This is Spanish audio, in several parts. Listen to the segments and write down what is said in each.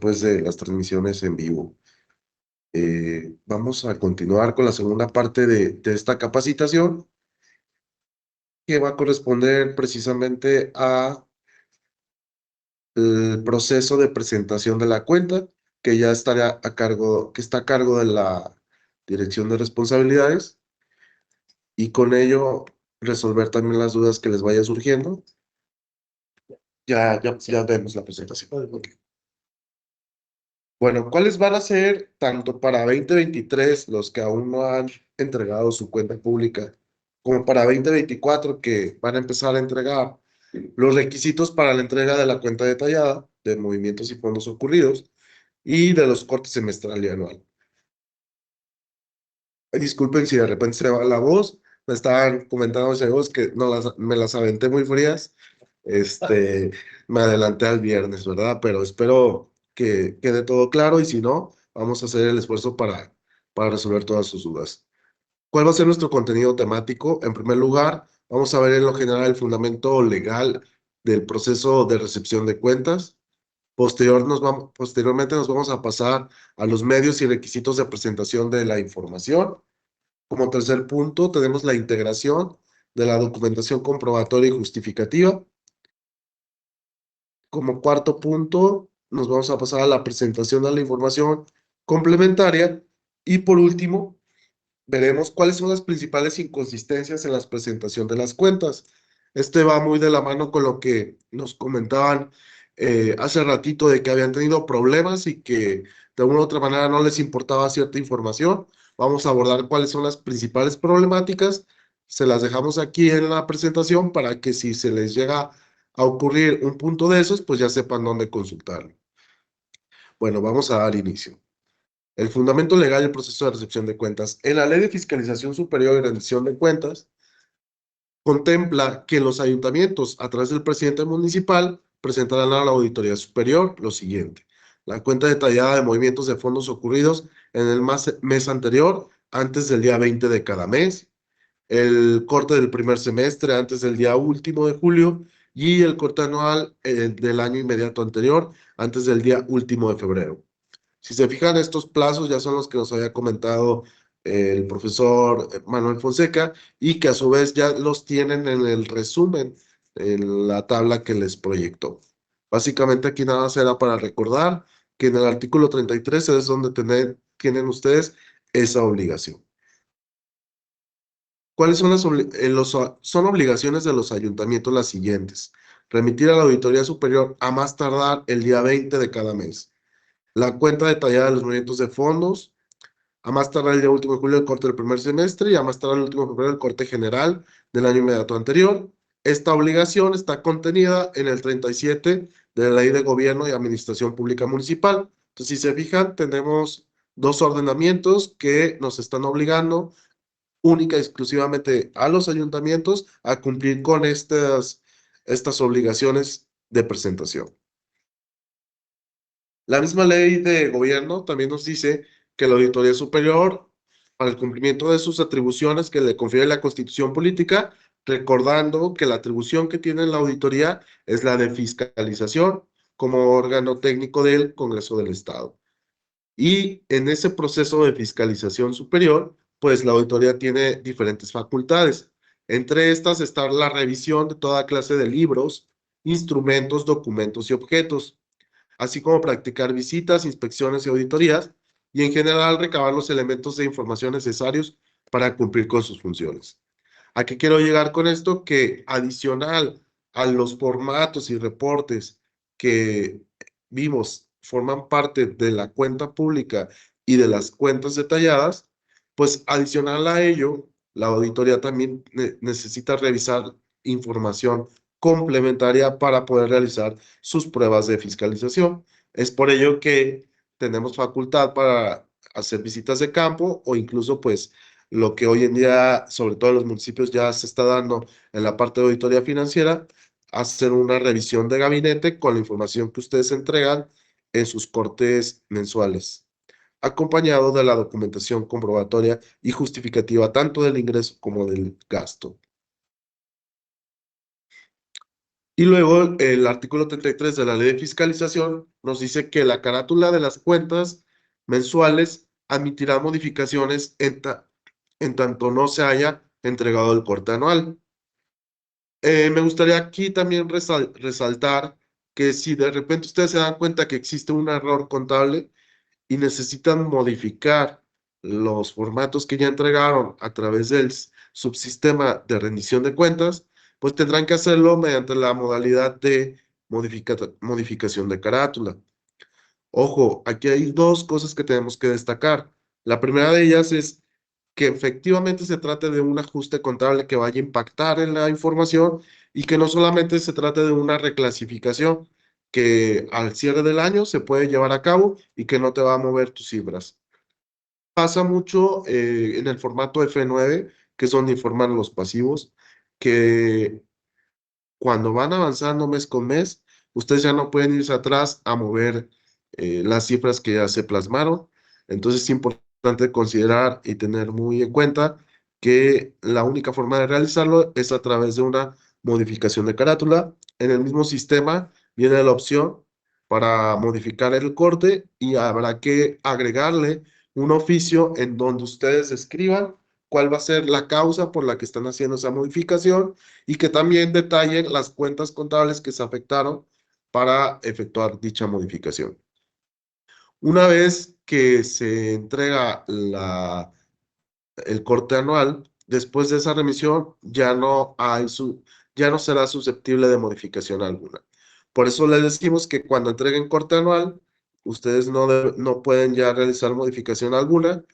pues de las transmisiones en vivo. Vamos a continuar con la segunda parte de esta capacitación que va a corresponder precisamente a el proceso de presentación de la cuenta, que ya estará a cargo, que está a cargo de la Dirección de Responsabilidades, y con ello resolver también las dudas que les vaya surgiendo. Ya vemos la presentación. Ok. Bueno, ¿cuáles van a ser, tanto para 2023, los que aún no han entregado su cuenta pública, como para 2024, que van a empezar a entregar los requisitos para la entrega de la cuenta detallada de movimientos y fondos ocurridos y de los cortes semestral y anual? Disculpen si de repente se va la voz, me estaban comentando mis amigos que no me las aventé muy frías. Me adelanté al viernes, ¿verdad? Pero espero que quede todo claro, y si no, vamos a hacer el esfuerzo para resolver todas sus dudas. ¿Cuál va a ser nuestro contenido temático? En primer lugar, vamos a ver en lo general el fundamento legal del proceso de recepción de cuentas. Posteriormente nos vamos a pasar a los medios y requisitos de presentación de la información. Como tercer punto, tenemos la integración de la documentación comprobatoria y justificativa. Como cuarto punto, nos vamos a pasar a la presentación de la información complementaria. Y por último, veremos cuáles son las principales inconsistencias en la presentación de las cuentas. Este va muy de la mano con lo que nos comentaban hace ratito, de que habían tenido problemas y que de una u otra manera no les importaba cierta información. Vamos a abordar cuáles son las principales problemáticas. Se las dejamos aquí en la presentación para que si se les llega a ocurrir un punto de esos, pues ya sepan dónde consultarlo. Bueno, vamos a dar inicio. El fundamento legal y el proceso de recepción de cuentas. En la Ley de Fiscalización Superior y Rendición de Cuentas, contempla que los ayuntamientos, a través del presidente municipal, presentarán a la Auditoría Superior lo siguiente: la cuenta detallada de movimientos de fondos ocurridos en el mes anterior, antes del día 20 de cada mes, el corte del primer semestre antes del día último de julio, y el corte anual del año inmediato anterior, antes del día último de febrero. Si se fijan, estos plazos ya son los que nos había comentado el profesor Manuel Fonseca, y que a su vez ya los tienen en el resumen, en la tabla que les proyectó. Básicamente aquí nada más era para recordar que en el artículo 33 es donde tienen ustedes esa obligación. ¿Cuáles son son obligaciones de los ayuntamientos las siguientes? Remitir a la Auditoría Superior a más tardar el día 20 de cada mes la cuenta detallada de los movimientos de fondos, a más tardar el día último de julio el corte del primer semestre, y a más tardar el último de febrero el corte general del año inmediato anterior. Esta obligación está contenida en el 37 de la Ley de Gobierno y Administración Pública Municipal. Entonces, si se fijan, tenemos dos ordenamientos que nos están obligando única y exclusivamente a los ayuntamientos a cumplir con estas obligaciones de presentación. La misma ley de gobierno también nos dice que la Auditoría Superior, para el cumplimiento de sus atribuciones que le confiere la Constitución Política, recordando que la atribución que tiene la auditoría es la de fiscalización como órgano técnico del Congreso del Estado. Y en ese proceso de fiscalización superior, pues la auditoría tiene diferentes facultades. Entre estas está la revisión de toda clase de libros, instrumentos, documentos y objetos, así como practicar visitas, inspecciones y auditorías, y en general recabar los elementos de información necesarios para cumplir con sus funciones. ¿A qué quiero llegar con esto? Que adicional a los formatos y reportes que vimos forman parte de la cuenta pública y de las cuentas detalladas, pues adicional a ello, la auditoría también necesita revisar información complementaria para poder realizar sus pruebas de fiscalización. Es por ello que tenemos facultad para hacer visitas de campo, o incluso pues lo que hoy en día, sobre todo en los municipios, ya se está dando en la parte de auditoría financiera, hacer una revisión de gabinete con la información que ustedes entregan en sus cortes mensuales, acompañado de la documentación comprobatoria y justificativa tanto del ingreso como del gasto. Y luego el artículo 33 de la ley de fiscalización nos dice que la carátula de las cuentas mensuales admitirá modificaciones en tanto no se haya entregado el corte anual. Me gustaría aquí también resaltar que si de repente ustedes se dan cuenta que existe un error contable y necesitan modificar los formatos que ya entregaron a través del subsistema de rendición de cuentas, pues tendrán que hacerlo mediante la modalidad de modificación de carátula. Ojo, aquí hay dos cosas que tenemos que destacar. La primera de ellas es que efectivamente se trate de un ajuste contable que vaya a impactar en la información y que no solamente se trate de una reclasificación que al cierre del año se puede llevar a cabo y que no te va a mover tus cifras. Pasa mucho en el formato F9, que es donde informan los pasivos, que cuando van avanzando mes con mes, ustedes ya no pueden irse atrás a mover las cifras que ya se plasmaron. Entonces es importante considerar y tener muy en cuenta que la única forma de realizarlo es a través de una modificación de carátula. En el mismo sistema viene la opción para modificar el corte y habrá que agregarle un oficio en donde ustedes escriban cuál va a ser la causa por la que están haciendo esa modificación y que también detallen las cuentas contables que se afectaron para efectuar dicha modificación. Una vez que se entrega el corte anual, después de esa remisión ya no será susceptible de modificación alguna. Por eso les decimos que cuando entreguen corte anual, ustedes no pueden ya realizar modificación alguna,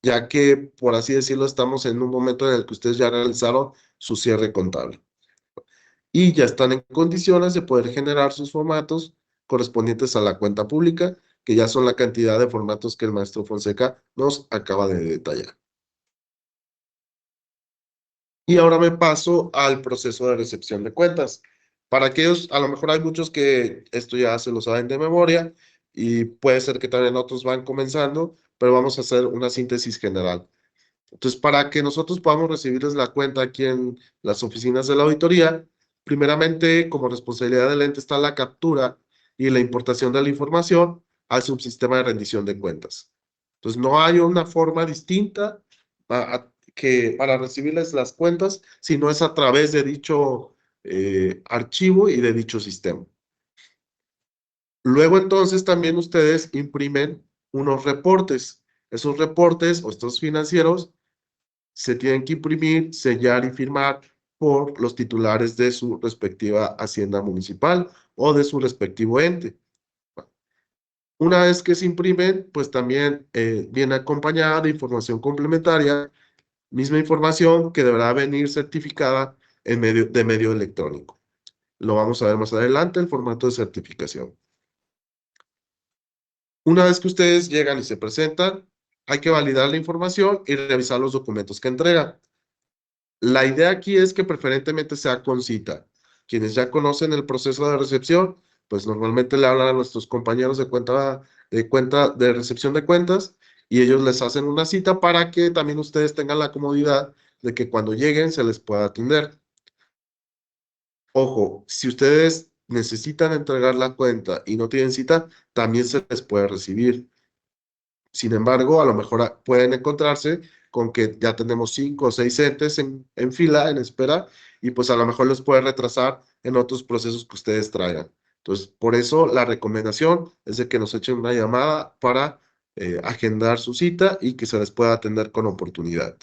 ya que, por así decirlo, estamos en un momento en el que ustedes ya realizaron su cierre contable y ya están en condiciones de poder generar sus formatos correspondientes a la cuenta pública, que ya son la cantidad de formatos que el maestro Fonseca nos acaba de detallar. Y ahora me paso al proceso de recepción de cuentas. Para aquellos, a lo mejor hay muchos que esto ya se lo saben de memoria y puede ser que también otros van comenzando, pero vamos a hacer una síntesis general. Entonces, para que nosotros podamos recibirles la cuenta aquí en las oficinas de la auditoría, primeramente, como responsabilidad del ente está la captura y la importación de la información al subsistema de rendición de cuentas. Entonces, no hay una forma distinta para recibirles las cuentas, sino es a través de dicho archivo y de dicho sistema. Luego, entonces, también ustedes imprimen unos reportes. Esos reportes o estos financieros se tienen que imprimir, sellar y firmar por los titulares de su respectiva hacienda municipal o de su respectivo ente. Una vez que se imprimen, pues también viene acompañada de información complementaria, misma información que deberá venir certificada de medio electrónico. Lo vamos a ver más adelante, el formato de certificación. Una vez que ustedes llegan y se presentan, hay que validar la información y revisar los documentos que entregan. La idea aquí es que preferentemente sea con cita. Quienes ya conocen el proceso de recepción, pues normalmente le hablan a nuestros compañeros de recepción de cuentas y ellos les hacen una cita para que también ustedes tengan la comodidad de que cuando lleguen se les pueda atender. Ojo, si ustedes necesitan entregar la cuenta y no tienen cita, también se les puede recibir. Sin embargo, a lo mejor pueden encontrarse con que ya tenemos 5 o 6 entes en fila, en espera, y pues a lo mejor los puede retrasar en otros procesos que ustedes traigan. Entonces, por eso la recomendación es de que nos echen una llamada para agendar su cita y que se les pueda atender con oportunidad.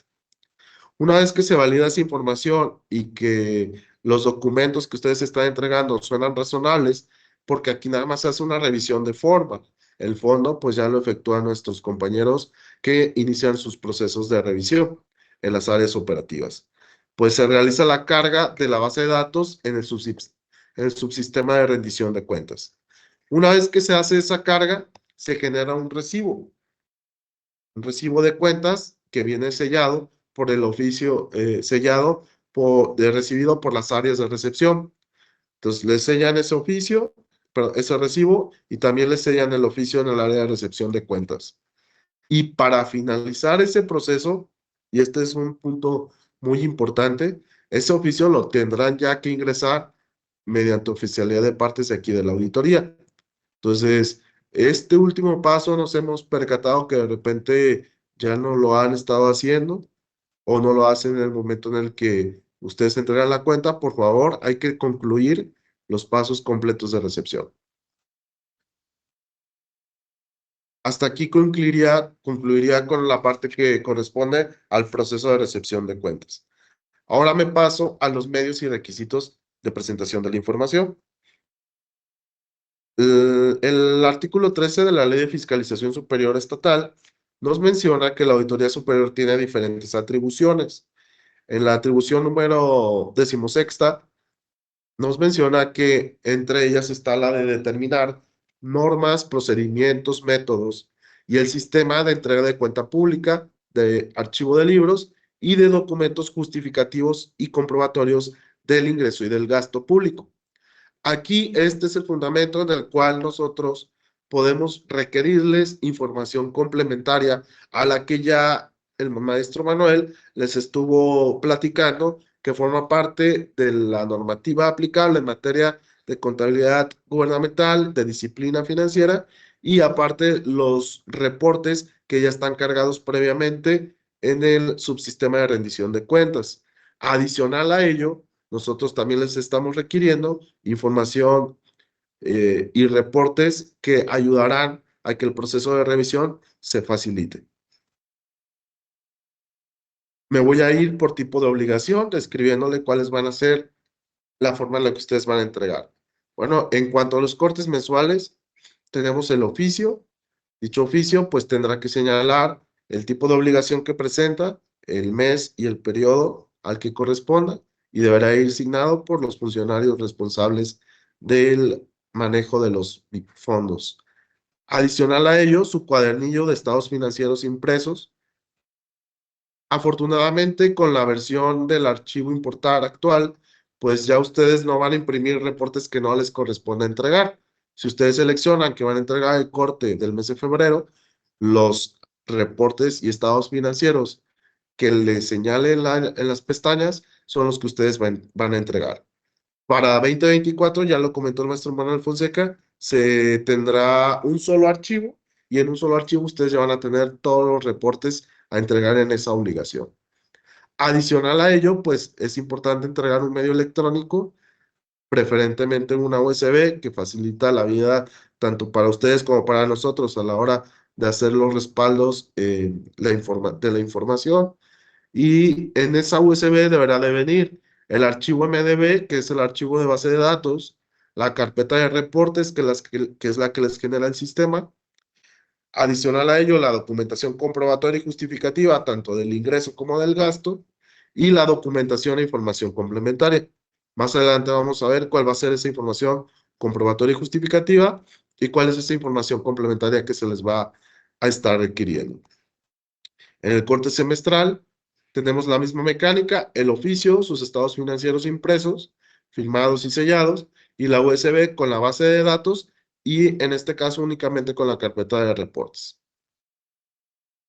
Una vez que se valida esa información y que los documentos que ustedes están entregando suenan razonables, porque aquí nada más se hace una revisión de forma. El fondo, pues ya lo efectúan nuestros compañeros que inician sus procesos de revisión en las áreas operativas. Pues se realiza la carga de la base de datos en el subsistema de rendición de cuentas. Una vez que se hace esa carga, se genera un recibo de cuentas que viene sellado por el oficio recibido por las áreas de recepción. Entonces, le sellan ese oficio, pero ese recibo, y también le sellan el oficio en el área de recepción de cuentas. Y para finalizar ese proceso, y este es un punto muy importante, ese oficio lo tendrán ya que ingresar mediante oficialidad de partes de aquí de la auditoría. Entonces, este último paso nos hemos percatado que de repente ya no lo han estado haciendo o no lo hacen en el momento en el que ustedes entregan la cuenta. Por favor, hay que concluir los pasos completos de recepción. Hasta aquí concluiría con la parte que corresponde al proceso de recepción de cuentas. Ahora me paso a los medios y requisitos de presentación de la información. El artículo 13 de la Ley de Fiscalización Superior Estatal nos menciona que la Auditoría Superior tiene diferentes atribuciones. En la atribución número 16ª nos menciona que entre ellas está la de determinar normas, procedimientos, métodos y el sistema de entrega de cuenta pública, de archivo de libros y de documentos justificativos y comprobatorios del ingreso y del gasto público. Aquí este es el fundamento en el cual nosotros podemos requerirles información complementaria a la que ya el maestro Manuel les estuvo platicando, que forma parte de la normativa aplicable en materia de contabilidad gubernamental, de disciplina financiera y aparte los reportes que ya están cargados previamente en el subsistema de rendición de cuentas. Adicional a ello, nosotros también les estamos requiriendo información y reportes que ayudarán a que el proceso de revisión se facilite. Me voy a ir por tipo de obligación, describiéndole cuáles van a ser la forma en la que ustedes van a entregar. Bueno, en cuanto a los cortes mensuales, tenemos el oficio. Dicho oficio, pues tendrá que señalar el tipo de obligación que presenta, el mes y el periodo al que corresponda, y deberá ir signado por los funcionarios responsables del manejo de los fondos. Adicional a ello, su cuadernillo de estados financieros impresos. Afortunadamente, con la versión del archivo importar actual, pues ya ustedes no van a imprimir reportes que no les corresponde entregar. Si ustedes seleccionan que van a entregar el corte del mes de febrero, los reportes y estados financieros que les señale en las pestañas son los que ustedes van a entregar. Para 2024, ya lo comentó el maestro Manuel Fonseca, se tendrá un solo archivo y en un solo archivo ustedes ya van a tener todos los reportes a entregar en esa obligación. Adicional a ello, pues es importante entregar un medio electrónico, preferentemente una USB, que facilita la vida tanto para ustedes como para nosotros a la hora de hacer los respaldos de la información. Y en esa USB deberá de venir el archivo MDB, que es el archivo de base de datos, la carpeta de reportes, que es la que les genera el sistema. Adicional a ello, la documentación comprobatoria y justificativa, tanto del ingreso como del gasto, y la documentación e información complementaria. Más adelante vamos a ver cuál va a ser esa información comprobatoria y justificativa y cuál es esa información complementaria que se les va a estar requiriendo. En el corte semestral tenemos la misma mecánica, el oficio, sus estados financieros impresos, firmados y sellados, y la USB con la base de datos y en este caso únicamente con la carpeta de reportes.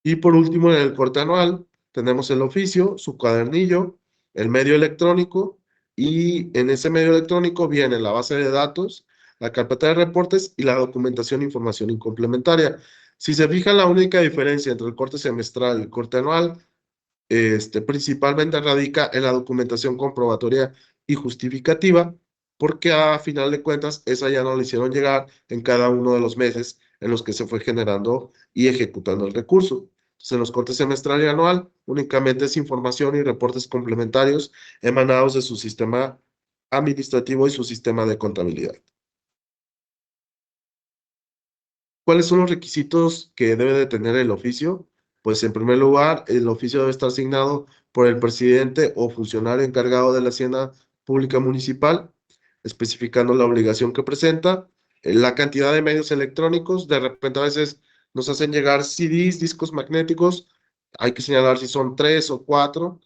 Y por último, en el corte anual tenemos el oficio, su cuadernillo, el medio electrónico y en ese medio electrónico viene la base de datos, la carpeta de reportes y la documentación e información complementaria. Si se fijan, la única diferencia entre el corte semestral y el corte anual principalmente radica en la documentación comprobatoria y justificativa, porque a final de cuentas esa ya no la hicieron llegar en cada uno de los meses en los que se fue generando y ejecutando el recurso. Entonces, en los cortes semestral y anual únicamente es información y reportes complementarios emanados de su sistema administrativo y su sistema de contabilidad. ¿Cuáles son los requisitos que debe de tener el oficio? Pues en primer lugar, el oficio debe estar asignado por el presidente o funcionario encargado de la Hacienda Pública Municipal, especificando la obligación que presenta, la cantidad de medios electrónicos. De repente a veces nos hacen llegar CDs, discos magnéticos, hay que señalar si son 3 o 4.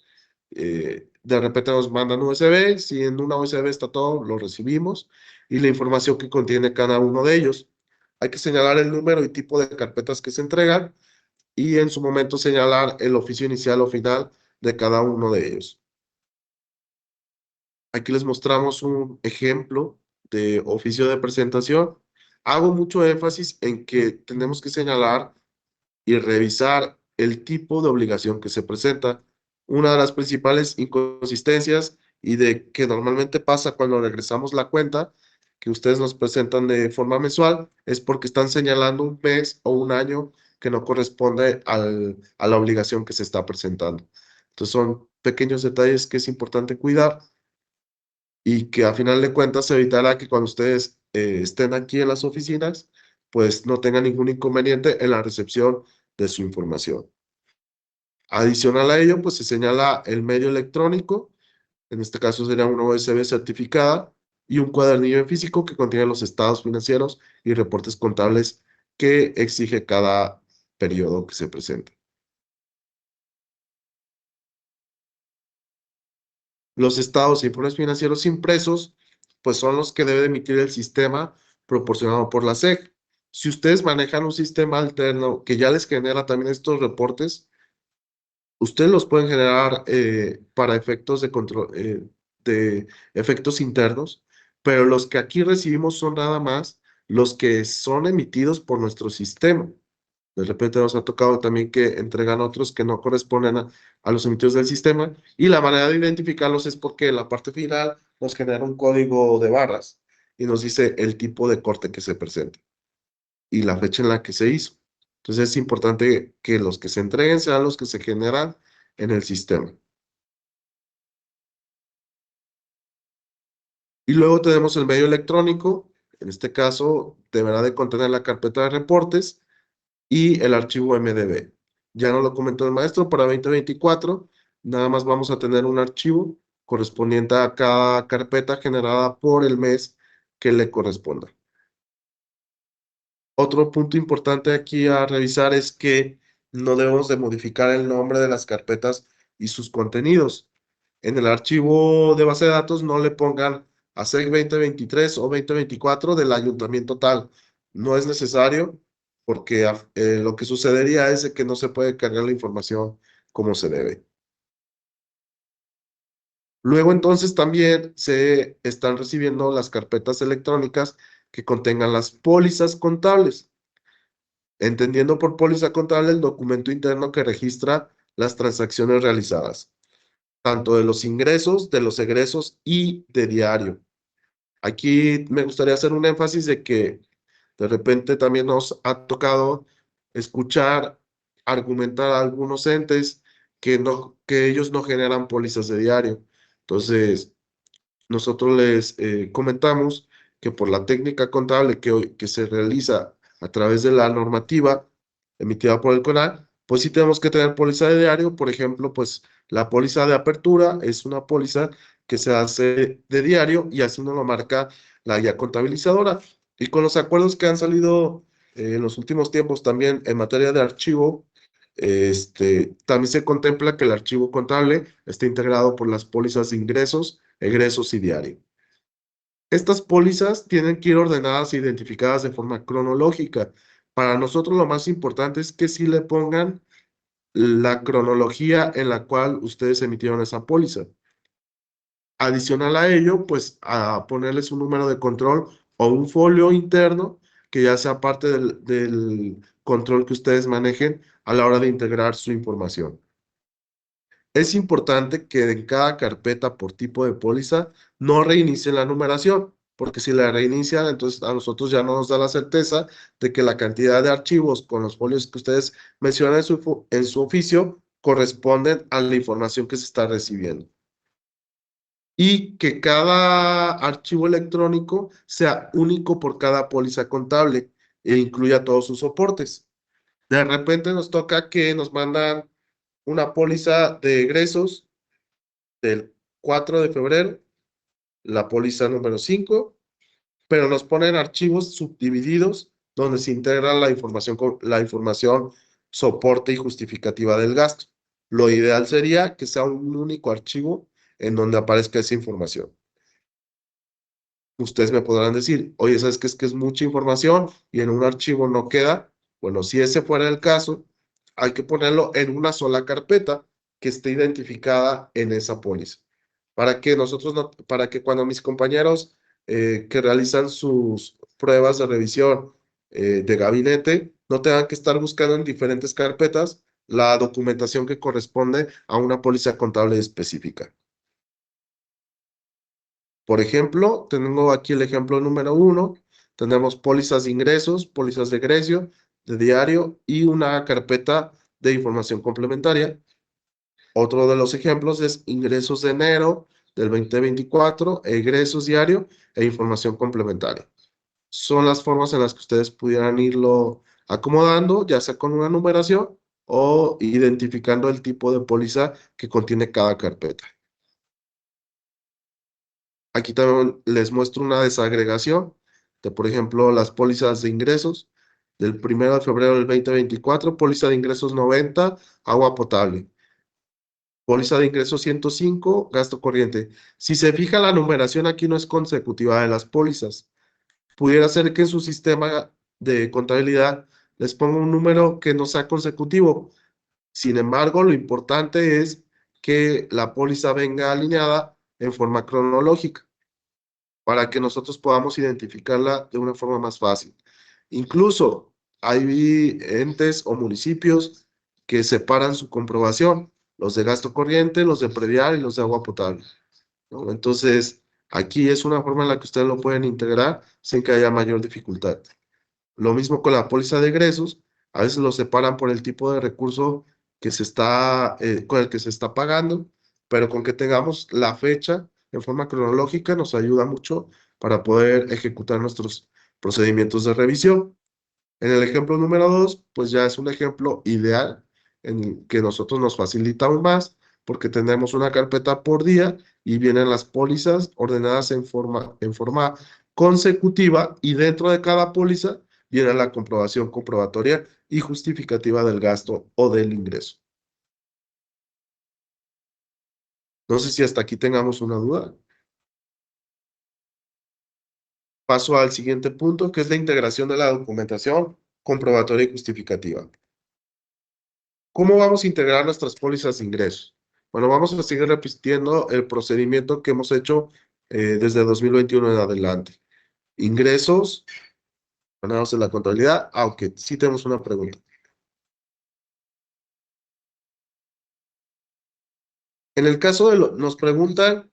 De repente nos mandan USB, si en una USB está todo, lo recibimos y la información que contiene cada uno de ellos. Hay que señalar el número y tipo de carpetas que se entregan y en su momento señalar el oficio inicial o final de cada uno de ellos. Aquí les mostramos un ejemplo de oficio de presentación. Hago mucho énfasis en que tenemos que señalar y revisar el tipo de obligación que se presenta. Una de las principales inconsistencias y de que normalmente pasa cuando regresamos la cuenta que ustedes nos presentan de forma mensual es porque están señalando un mes o un año que no corresponde a la obligación que se está presentando. Entonces son pequeños detalles que es importante cuidar y que a final de cuentas evitará que cuando ustedes estén aquí en las oficinas, pues no tengan ningún inconveniente en la recepción de su información. Adicional a ello, pues se señala el medio electrónico, en este caso sería una USB certificada y un cuadernillo en físico que contiene los estados financieros y reportes contables que exige cada periodo que se presenta. Los estados e informes financieros impresos, pues son los que debe emitir el sistema proporcionado por la SEC. Si ustedes manejan un sistema alterno que ya les genera también estos reportes, ustedes los pueden generar para efectos de control, de efectos internos, pero los que aquí recibimos son nada más los que son emitidos por nuestro sistema. De repente nos ha tocado también que entregan otros que no corresponden a los emitidos del sistema y la manera de identificarlos es porque en la parte final nos genera un código de barras y nos dice el tipo de corte que se presenta y la fecha en la que se hizo. Entonces es importante que los que se entreguen sean los que se generan en el sistema. Y luego tenemos el medio electrónico, en este caso deberá de contener la carpeta de reportes y el archivo MDB. Ya no lo comentó el maestro, para 2024 nada más vamos a tener un archivo correspondiente a cada carpeta generada por el mes que le corresponda. Otro punto importante aquí a revisar es que no debemos de modificar el nombre de las carpetas y sus contenidos. En el archivo de base de datos no le pongan ASEC 2023 o 2024 del ayuntamiento tal. No es necesario porque lo que sucedería es de que no se puede cargar la información como se debe. Luego entonces también se están recibiendo las carpetas electrónicas que contengan las pólizas contables, entendiendo por póliza contable el documento interno que registra las transacciones realizadas, tanto de los ingresos, de los egresos y de diario. Aquí me gustaría hacer un énfasis de que de repente también nos ha tocado escuchar, argumentar a algunos entes que ellos no generan pólizas de diario. Entonces, nosotros les comentamos que por la técnica contable que se realiza a través de la normativa emitida por el CONAL, pues sí tenemos que tener póliza de diario. Por ejemplo, pues la póliza de apertura es una póliza que se hace de diario y así nos lo marca la guía contabilizadora. Y con los acuerdos que han salido en los últimos tiempos también en materia de archivo, también se contempla que el archivo contable esté integrado por las pólizas de ingresos, egresos y diario. Estas pólizas tienen que ir ordenadas e identificadas de forma cronológica. Para nosotros lo más importante es que sí le pongan la cronología en la cual ustedes emitieron esa póliza. Adicional a ello, pues a ponerles un número de control o un folio interno que ya sea parte del control que ustedes manejen a la hora de integrar su información. Es importante que en cada carpeta por tipo de póliza no reinicien la numeración, porque si la reinician, entonces a nosotros ya no nos da la certeza de que la cantidad de archivos con los folios que ustedes mencionan en su oficio corresponden a la información que se está recibiendo. Y que cada archivo electrónico sea único por cada póliza contable e incluya todos sus soportes. De repente nos toca que nos mandan una póliza de egresos del 4 de febrero, la póliza número 5, pero nos ponen archivos subdivididos donde se integra la información soporte y justificativa del gasto. Lo ideal sería que sea un único archivo en donde aparezca esa información. Ustedes me podrán decir, oye, ¿sabes qué? Es que es mucha información y en un archivo no queda. Bueno, si ese fuera el caso, hay que ponerlo en una sola carpeta que esté identificada en esa póliza, para que nosotros no, para que cuando mis compañeros que realizan sus pruebas de revisión de gabinete no tengan que estar buscando en diferentes carpetas la documentación que corresponde a una póliza contable específica. Por ejemplo, tengo aquí el ejemplo número 1. Tenemos pólizas de ingresos, pólizas de egresio, de diario y una carpeta de información complementaria. Otro de los ejemplos es ingresos de enero del 2024, egresos diario e información complementaria. Son las formas en las que ustedes pudieran irlo acomodando, ya sea con una numeración o identificando el tipo de póliza que contiene cada carpeta. Aquí también les muestro una desagregación de, por ejemplo, las pólizas de ingresos del 1 de febrero del 2024, póliza de ingresos 90, agua potable. Póliza de ingresos 105, gasto corriente. Si se fija, la numeración aquí no es consecutiva de las pólizas. Pudiera ser que en su sistema de contabilidad les ponga un número que no sea consecutivo. Sin embargo, lo importante es que la póliza venga alineada en forma cronológica para que nosotros podamos identificarla de una forma más fácil. Incluso hay entes o municipios que separan su comprobación, los de gasto corriente, los de predial y los de agua potable, ¿no? Entonces, aquí es una forma en la que ustedes lo pueden integrar sin que haya mayor dificultad. Lo mismo con la póliza de egresos, a veces lo separan por el tipo de recurso que se está, con el que se está pagando, pero con que tengamos la fecha en forma cronológica nos ayuda mucho para poder ejecutar nuestros procedimientos de revisión. En el ejemplo número 2, pues ya es un ejemplo ideal en el que nosotros nos facilita aún más porque tenemos una carpeta por día y vienen las pólizas ordenadas en forma consecutiva y dentro de cada póliza viene la comprobación comprobatoria y justificativa del gasto o del ingreso. No sé si hasta aquí tengamos una duda. Paso al siguiente punto, que es la integración de la documentación comprobatoria y justificativa. ¿Cómo vamos a integrar nuestras pólizas de ingresos? Bueno, vamos a seguir repitiendo el procedimiento que hemos hecho desde 2021 en adelante. Ingresos, ganados en la contabilidad, aunque sí tenemos una pregunta. En el caso de nos preguntan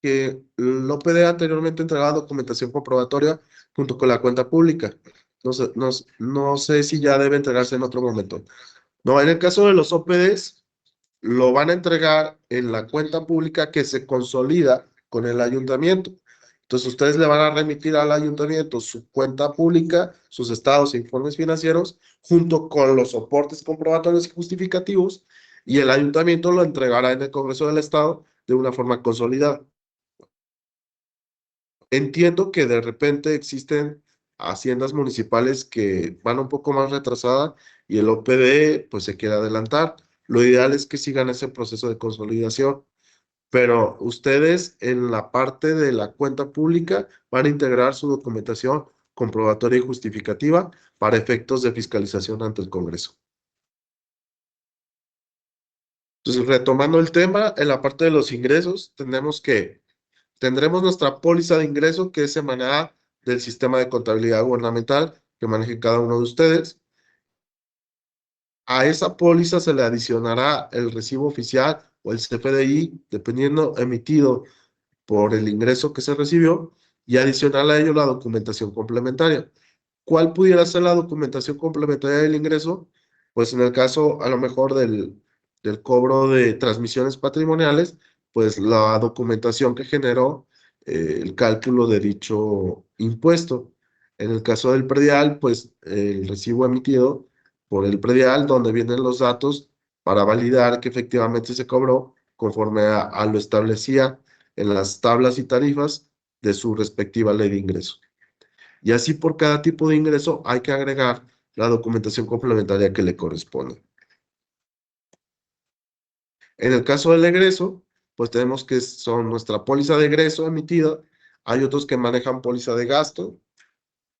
que el OPD anteriormente entregaba documentación comprobatoria junto con la cuenta pública. No sé si ya debe entregarse en otro momento. No, en el caso de los OPDs, lo van a entregar en la cuenta pública que se consolida con el ayuntamiento. Entonces, ustedes le van a remitir al ayuntamiento su cuenta pública, sus estados e informes financieros, junto con los soportes comprobatorios y justificativos, y el ayuntamiento lo entregará en el Congreso del Estado de una forma consolidada. Entiendo que de repente existen haciendas municipales que van un poco más retrasadas y el OPD pues se quiere adelantar. Lo ideal es que sigan ese proceso de consolidación, pero ustedes en la parte de la cuenta pública van a integrar su documentación comprobatoria y justificativa para efectos de fiscalización ante el Congreso. Entonces, retomando el tema, en la parte de los ingresos, tendremos nuestra póliza de ingreso que es emanada del sistema de contabilidad gubernamental que maneje cada uno de ustedes. A esa póliza se le adicionará el recibo oficial o el CFDI, dependiendo emitido por el ingreso que se recibió, y adicional a ello la documentación complementaria. ¿Cuál pudiera ser la documentación complementaria del ingreso? Pues en el caso a lo mejor del cobro de transmisiones patrimoniales, pues la documentación que generó el cálculo de dicho impuesto. En el caso del predial, pues el recibo emitido por el predial, donde vienen los datos para validar que efectivamente se cobró conforme a lo establecía en las tablas y tarifas de su respectiva ley de ingreso. Y así por cada tipo de ingreso hay que agregar la documentación complementaria que le corresponde. En el caso del egreso, pues tenemos que son nuestra póliza de egreso emitida. Hay otros que manejan póliza de gasto,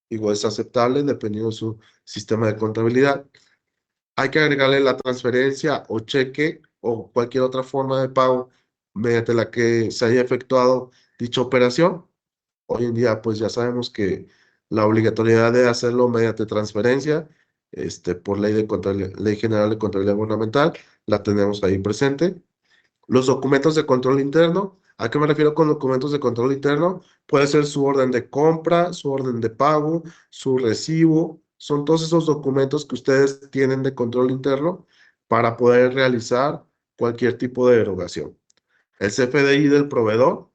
igual es aceptable dependiendo de su sistema de contabilidad. Hay que agregarle la transferencia o cheque o cualquier otra forma de pago mediante la que se haya efectuado dicha operación. Hoy en día, pues ya sabemos que la obligatoriedad de hacerlo mediante transferencia, por Ley General de Contabilidad Gubernamental, la tenemos ahí presente. Los documentos de control interno, ¿a qué me refiero con documentos de control interno? Puede ser su orden de compra, su orden de pago, su recibo. Son todos esos documentos que ustedes tienen de control interno para poder realizar cualquier tipo de erogación. El CFDI del proveedor,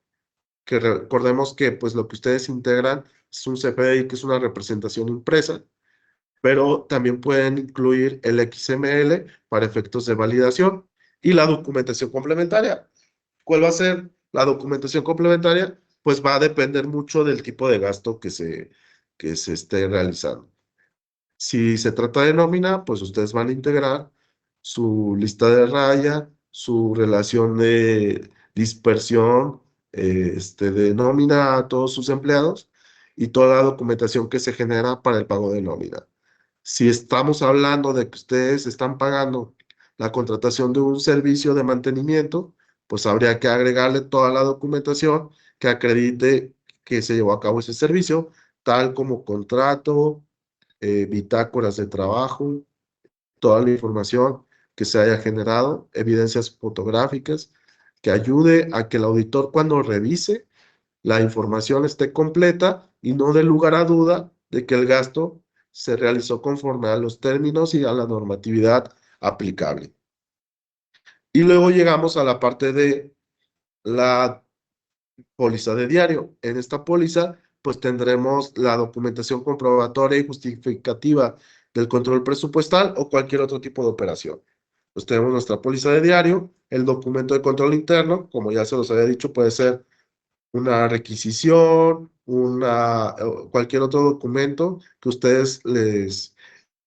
que recordemos que pues lo que ustedes integran es un CFDI que es una representación impresa, pero también pueden incluir el XML para efectos de validación y la documentación complementaria. ¿Cuál va a ser la documentación complementaria? Pues va a depender mucho del tipo de gasto que se esté realizando. Si se trata de nómina, pues ustedes van a integrar su lista de raya, su relación de dispersión, de nómina a todos sus empleados y toda la documentación que se genera para el pago de nómina. Si estamos hablando de que ustedes están pagando la contratación de un servicio de mantenimiento, pues habría que agregarle toda la documentación que acredite que se llevó a cabo ese servicio, tal como contrato, bitácoras de trabajo, toda la información que se haya generado, evidencias fotográficas, que ayude a que el auditor cuando revise la información esté completa y no dé lugar a duda de que el gasto se realizó conforme a los términos y a la normatividad aplicable. Y luego llegamos a la parte de la póliza de diario. En esta póliza, pues tendremos la documentación comprobatoria y justificativa del control presupuestal o cualquier otro tipo de operación. Pues tenemos nuestra póliza de diario, el documento de control interno, como ya se los había dicho, puede ser una requisición, cualquier otro documento que ustedes les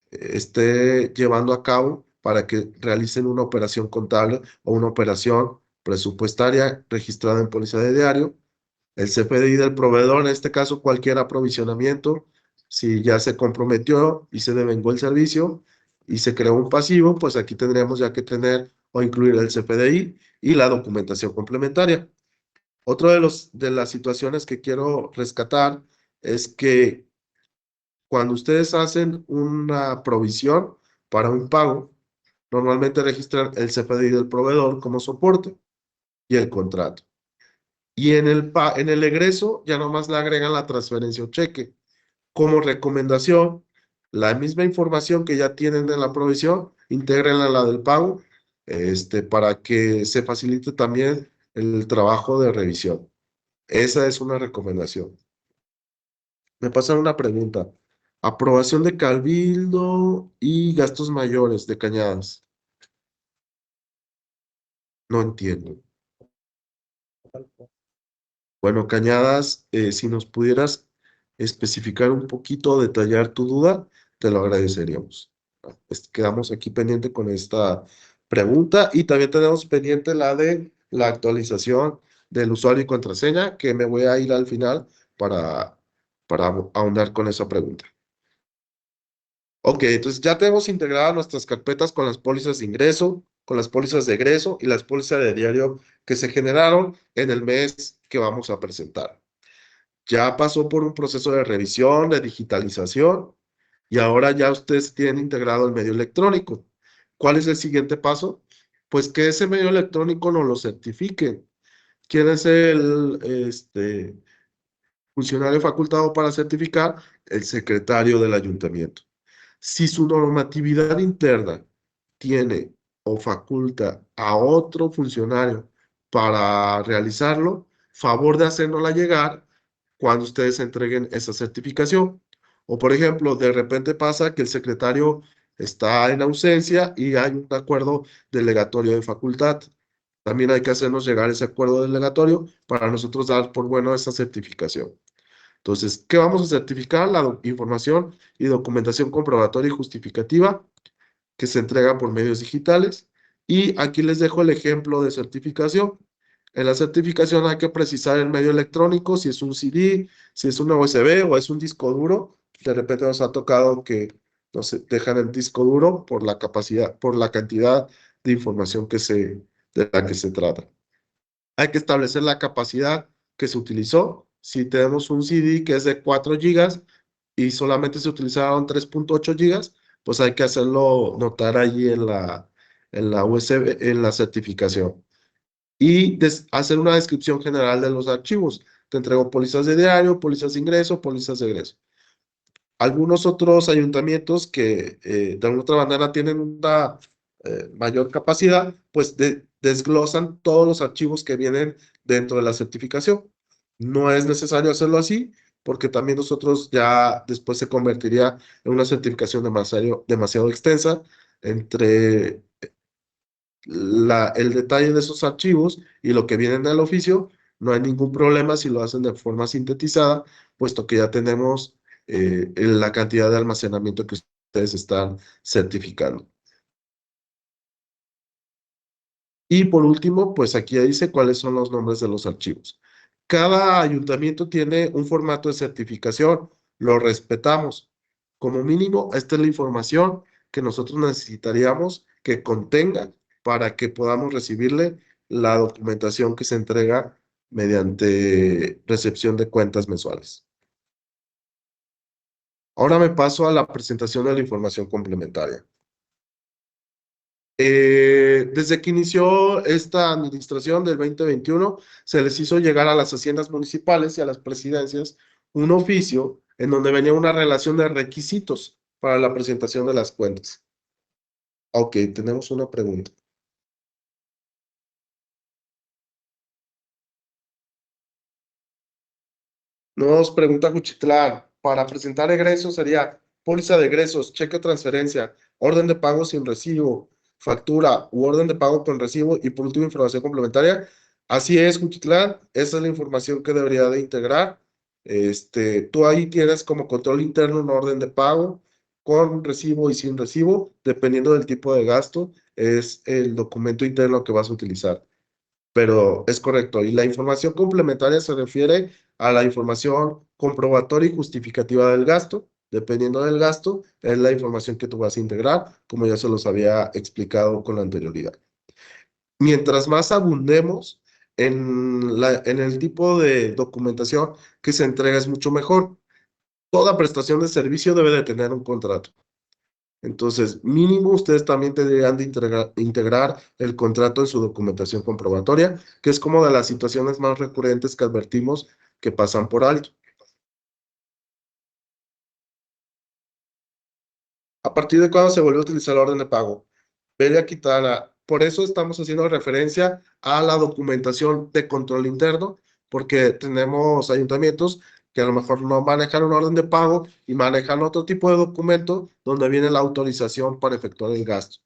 esté llevando a cabo para que realicen una operación contable o una operación presupuestaria registrada en póliza de diario. El CFDI del proveedor, en este caso cualquier aprovisionamiento, si ya se comprometió y se devengó el servicio y se creó un pasivo, pues aquí tendríamos ya que tener o incluir el CFDI y la documentación complementaria. Otro de las situaciones que quiero rescatar es que cuando ustedes hacen una provisión para un pago, normalmente registran el CFDI del proveedor como soporte y el contrato. Y en el egreso ya nomás le agregan la transferencia o cheque. Como recomendación, la misma información que ya tienen de la provisión, intégrenla a la del pago, para que se facilite también el trabajo de revisión. Esa es una recomendación. Me pasan una pregunta. Aprobación de Cabildo y gastos mayores de Cañadas. No entiendo. Bueno, Cañadas, si nos pudieras especificar un poquito, detallar tu duda, te lo agradeceríamos. Quedamos aquí pendiente con esta pregunta y también tenemos pendiente la de la actualización del usuario y contraseña, que me voy a ir al final para ahondar con esa pregunta. Ok, entonces ya tenemos integradas nuestras carpetas con las pólizas de ingreso, con las pólizas de egreso y las pólizas de diario que se generaron en el mes que vamos a presentar. Ya pasó por un proceso de revisión, de digitalización y ahora ya ustedes tienen integrado el medio electrónico. ¿Cuál es el siguiente paso? Pues que ese medio electrónico nos lo certifique. ¿Quién es el funcionario facultado para certificar? El secretario del ayuntamiento. Si su normatividad interna tiene o faculta a otro funcionario para realizarlo, favor de hacérnosla llegar cuando ustedes entreguen esa certificación. O por ejemplo, de repente pasa que el secretario está en ausencia y hay un acuerdo delegatorio de facultad. También hay que hacernos llegar ese acuerdo delegatorio para nosotros dar por bueno esa certificación. Entonces, ¿qué vamos a certificar? La información y documentación comprobatoria y justificativa que se entrega por medios digitales. Y aquí les dejo el ejemplo de certificación. En la certificación hay que precisar el medio electrónico, si es un CD, si es una USB o es un disco duro. De repente nos ha tocado que nos dejan el disco duro por la capacidad, por la cantidad de información de la que se trata. Hay que establecer la capacidad que se utilizó. Si tenemos un CD que es de 4 gigas y solamente se utilizaron 3.8 gigas, pues hay que hacerlo notar allí en la USB, en la certificación. Y hacer una descripción general de los archivos. Te entrego pólizas de diario, pólizas de ingreso, pólizas de egreso. Algunos otros ayuntamientos que de alguna otra manera tienen una mayor capacidad, pues desglosan todos los archivos que vienen dentro de la certificación. No es necesario hacerlo así, porque también nosotros ya después se convertiría en una certificación demasiado extensa entre el detalle de esos archivos y lo que viene en el oficio. No hay ningún problema si lo hacen de forma sintetizada, puesto que ya tenemos la cantidad de almacenamiento que ustedes están certificando. Y por último, pues aquí ya dice cuáles son los nombres de los archivos. Cada ayuntamiento tiene un formato de certificación, lo respetamos. Como mínimo, esta es la información que nosotros necesitaríamos que contenga para que podamos recibirle la documentación que se entrega mediante recepción de cuentas mensuales. Ahora me paso a la presentación de la información complementaria. Desde que inició esta administración del 2021, se les hizo llegar a las haciendas municipales y a las presidencias un oficio en donde venía una relación de requisitos para la presentación de las cuentas. Ok, tenemos una pregunta. Nos pregunta Juchitlán, para presentar egresos sería póliza de egresos, cheque de transferencia, orden de pago sin recibo, factura u orden de pago con recibo y por último información complementaria. Así es, Juchitlán, esa es la información que debería de integrar. Tú ahí tienes como control interno una orden de pago con recibo y sin recibo, dependiendo del tipo de gasto, es el documento interno que vas a utilizar, pero es correcto. Y la información complementaria se refiere a la información comprobatoria y justificativa del gasto. Dependiendo del gasto, es la información que tú vas a integrar, como ya se los había explicado con la anterioridad. Mientras más abundemos en el tipo de documentación que se entrega, es mucho mejor. Toda prestación de servicio debe de tener un contrato. Entonces, mínimo ustedes también tendrían de integrar el contrato en su documentación comprobatoria, que es como de las situaciones más recurrentes que advertimos que pasan por alto. ¿A partir de cuándo se volvió a utilizar la orden de pago? Vería quitada. Por eso estamos haciendo referencia a la documentación de control interno, porque tenemos ayuntamientos que a lo mejor no manejan una orden de pago y manejan otro tipo de documento donde viene la autorización para efectuar el gasto.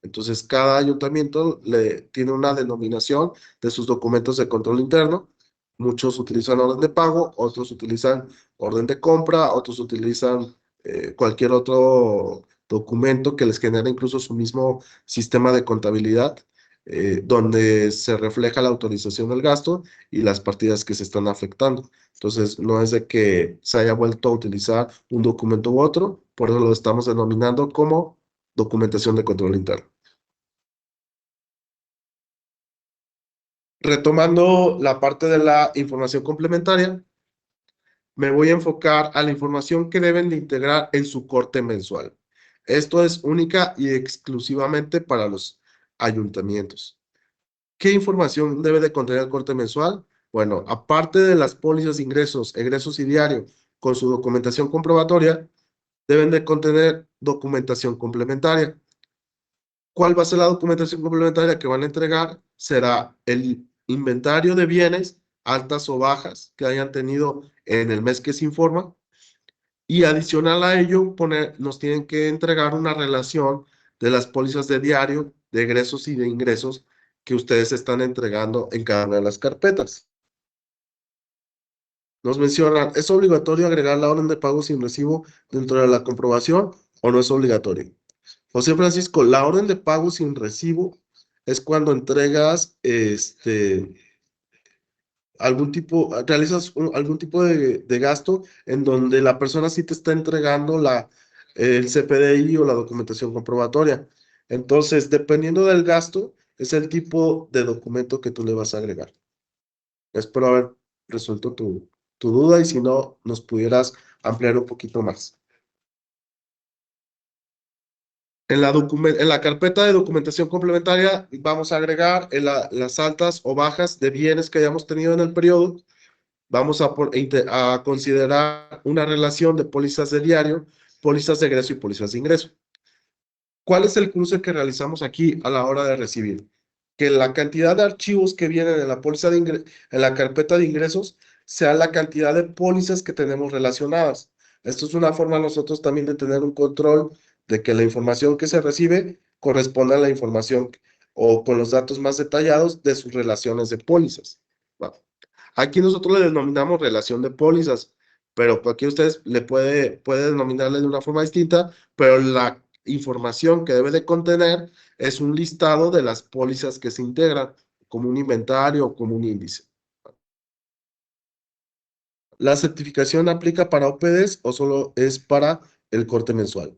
Entonces, cada ayuntamiento le tiene una denominación de sus documentos de control interno. Muchos utilizan orden de pago, otros utilizan orden de compra, otros utilizan cualquier otro documento que les genera incluso su mismo sistema de contabilidad, donde se refleja la autorización del gasto y las partidas que se están afectando. Entonces, no es de que se haya vuelto a utilizar un documento u otro, por eso lo estamos denominando como documentación de control interno. Retomando la parte de la información complementaria, me voy a enfocar a la información que deben de integrar en su corte mensual. Esto es única y exclusivamente para los ayuntamientos. ¿Qué información debe de contener el corte mensual? Bueno, aparte de las pólizas de ingresos, egresos y diario, con su documentación comprobatoria, deben de contener documentación complementaria. ¿Cuál va a ser la documentación complementaria que van a entregar? Será el inventario de bienes, altas o bajas, que hayan tenido en el mes que se informa. Y adicional a ello, nos tienen que entregar una relación de las pólizas de diario, de egresos y de ingresos que ustedes están entregando en cada una de las carpetas. Nos mencionan, ¿es obligatorio agregar la orden de pago sin recibo dentro de la comprobación o no es obligatorio? José Francisco, la orden de pago sin recibo es cuando entregas realizas algún tipo de gasto en donde la persona sí te está entregando el CFDI o la documentación comprobatoria. Entonces, dependiendo del gasto, es el tipo de documento que tú le vas a agregar. Espero haber resuelto tu duda y si no, nos pudieras ampliar un poquito más. En la carpeta de documentación complementaria vamos a agregar las altas o bajas de bienes que hayamos tenido en el periodo. Vamos a considerar una relación de pólizas de diario, pólizas de egreso y pólizas de ingreso. ¿Cuál es el cruce que realizamos aquí a la hora de recibir? Que la cantidad de archivos que vienen en la póliza en la carpeta de ingresos sea la cantidad de pólizas que tenemos relacionadas. Esto es una forma nosotros también de tener un control de que la información que se recibe corresponda a la información o con los datos más detallados de sus relaciones de pólizas. Va. Aquí nosotros le denominamos relación de pólizas, pero aquí ustedes puede denominarle de una forma distinta, pero la información que debe de contener es un listado de las pólizas que se integran, como un inventario o como un índice. ¿La certificación aplica para OPDs o solo es para el corte mensual?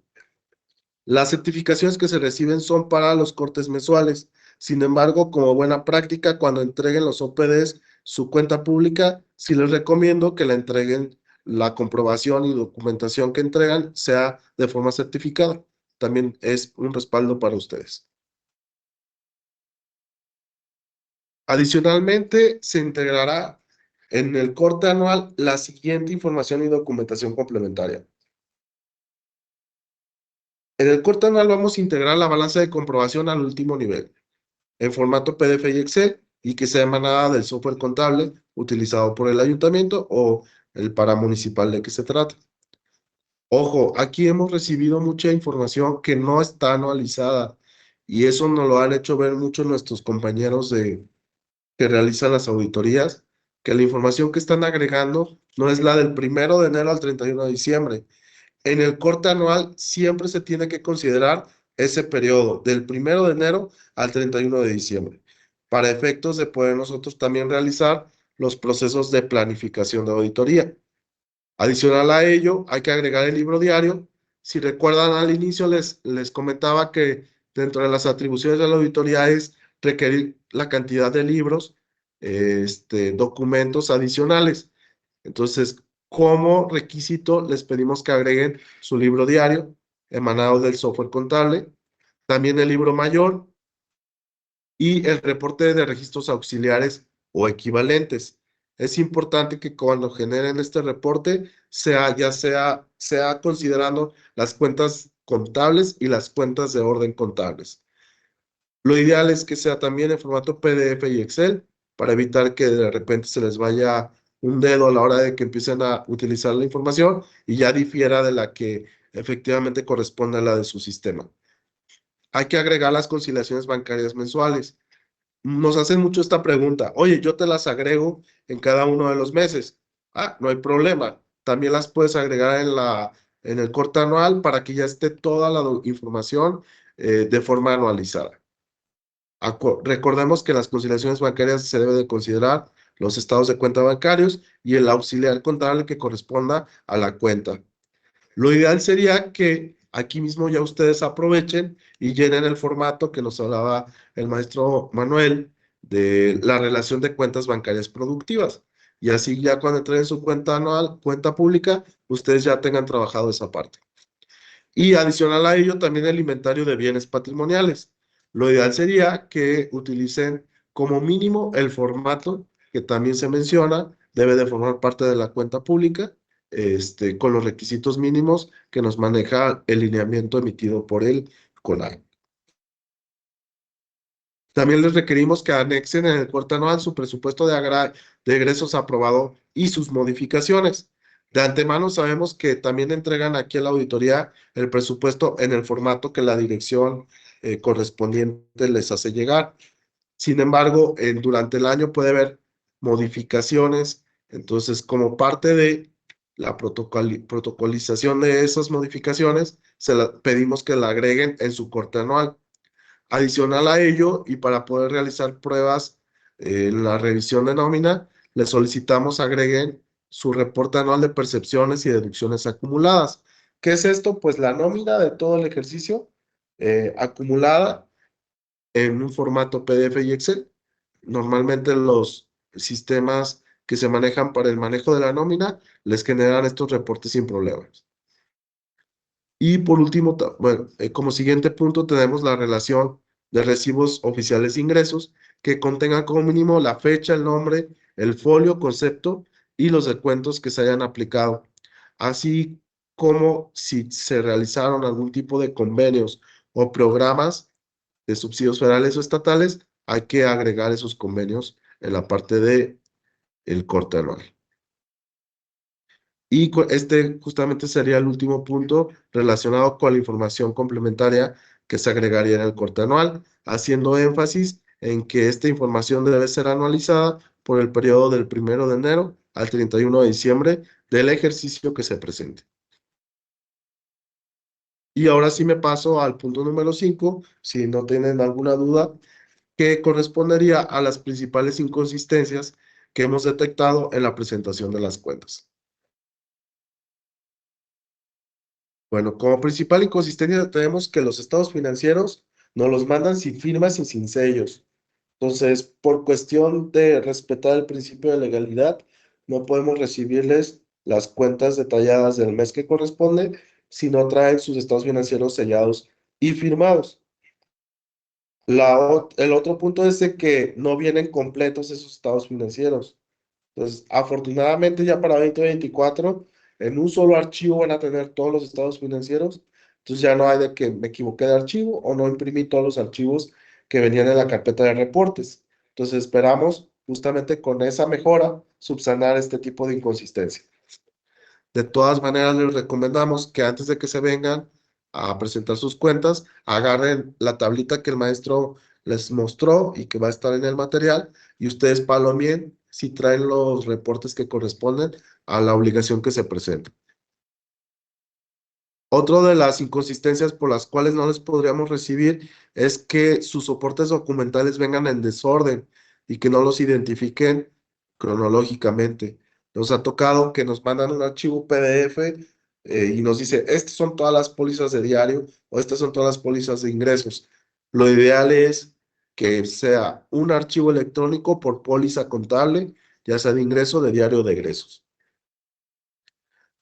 Las certificaciones que se reciben son para los cortes mensuales. Sin embargo, como buena práctica, cuando entreguen los OPDs su cuenta pública, sí les recomiendo que la entreguen la comprobación y documentación que entregan sea de forma certificada. También es un respaldo para ustedes. Adicionalmente, se integrará en el corte anual la siguiente información y documentación complementaria. En el corte anual vamos a integrar la balanza de comprobación al último nivel, en formato PDF y Excel, y que sea emanada del software contable utilizado por el ayuntamiento o el paramunicipal de que se trata. Ojo, aquí hemos recibido mucha información que no está anualizada y eso nos lo han hecho ver muchos nuestros compañeros que realizan las auditorías, que la información que están agregando no es la del 1 de enero al 31 de diciembre. En el corte anual siempre se tiene que considerar ese periodo del 1 de enero al 31 de diciembre, para efectos de poder nosotros también realizar los procesos de planificación de auditoría. Adicional a ello, hay que agregar el libro diario. Si recuerdan al inicio, les comentaba que dentro de las atribuciones de la auditoría es requerir la cantidad de libros, documentos adicionales. Entonces, como requisito, les pedimos que agreguen su libro diario emanado del software contable, también el libro mayor y el reporte de registros auxiliares o equivalentes. Es importante que cuando generen este reporte sea considerando las cuentas contables y las cuentas de orden contables. Lo ideal es que sea también en formato PDF y Excel para evitar que de repente se les vaya un dedo a la hora de que empiecen a utilizar la información y ya difiera de la que efectivamente corresponde a la de su sistema. Hay que agregar las conciliaciones bancarias mensuales. Nos hacen mucho esta pregunta. Oye, yo te las agrego en cada uno de los meses. Ah, no hay problema. También las puedes agregar en el corte anual para que ya esté toda la información de forma anualizada. Recordemos que en las conciliaciones bancarias se debe de considerar los estados de cuenta bancarios y el auxiliar contable que corresponda a la cuenta. Lo ideal sería que aquí mismo ya ustedes aprovechen y llenen el formato que nos hablaba el maestro Manuel de la relación de cuentas bancarias productivas. Y así ya cuando entreguen su cuenta anual, cuenta pública, ustedes ya tengan trabajado esa parte. Y adicional a ello, también el inventario de bienes patrimoniales. Lo ideal sería que utilicen como mínimo el formato que también se menciona, debe de formar parte de la cuenta pública, con los requisitos mínimos que nos maneja el lineamiento emitido por el CONAE. También les requerimos que anexen en el corte anual su presupuesto de egresos aprobado y sus modificaciones. De antemano sabemos que también entregan aquí a la auditoría el presupuesto en el formato que la dirección correspondiente les hace llegar. Sin embargo, durante el año puede haber modificaciones. Entonces, como parte de la protocolización de esas modificaciones, pedimos que la agreguen en su corte anual. Adicional a ello, y para poder realizar pruebas en la revisión de nómina, le solicitamos agreguen su reporte anual de percepciones y deducciones acumuladas. ¿Qué es esto? Pues la nómina de todo el ejercicio acumulada en un formato PDF y Excel. Normalmente sistemas que se manejan para el manejo de la nómina, les generan estos reportes sin problemas. Y por último, bueno, como siguiente punto tenemos la relación de recibos oficiales de ingresos que contengan como mínimo la fecha, el nombre, el folio, concepto y los descuentos que se hayan aplicado, así como si se realizaron algún tipo de convenios o programas de subsidios federales o estatales, hay que agregar esos convenios en la parte de el corte anual. Y este justamente sería el último punto relacionado con la información complementaria que se agregaría en el corte anual, haciendo énfasis en que esta información debe ser anualizada por el periodo del 1 de enero al 31 de diciembre del ejercicio que se presente. Y ahora sí me paso al punto número 5, si no tienen alguna duda, que correspondería a las principales inconsistencias que hemos detectado en la presentación de las cuentas. Bueno, como principal inconsistencia tenemos que los estados financieros nos los mandan sin firmas y sin sellos. Entonces, por cuestión de respetar el principio de legalidad, no podemos recibirles las cuentas detalladas del mes que corresponde si no traen sus estados financieros sellados y firmados. El otro punto es de que no vienen completos esos estados financieros. Entonces, afortunadamente ya para 2024, en un solo archivo van a tener todos los estados financieros. Entonces ya no hay de que me equivoqué de archivo o no imprimí todos los archivos que venían en la carpeta de reportes. Entonces esperamos justamente con esa mejora subsanar este tipo de inconsistencia. De todas maneras, les recomendamos que antes de que se vengan a presentar sus cuentas, agarren la tablita que el maestro les mostró y que va a estar en el material y ustedes palomien si traen los reportes que corresponden a la obligación que se presenta. Otra de las inconsistencias por las cuales no les podríamos recibir es que sus soportes documentales vengan en desorden y que no los identifiquen cronológicamente. Nos ha tocado que nos mandan un archivo PDF y nos dice, estas son todas las pólizas de diario o estas son todas las pólizas de ingresos. Lo ideal es que sea un archivo electrónico por póliza contable, ya sea de ingreso, de diario o de egresos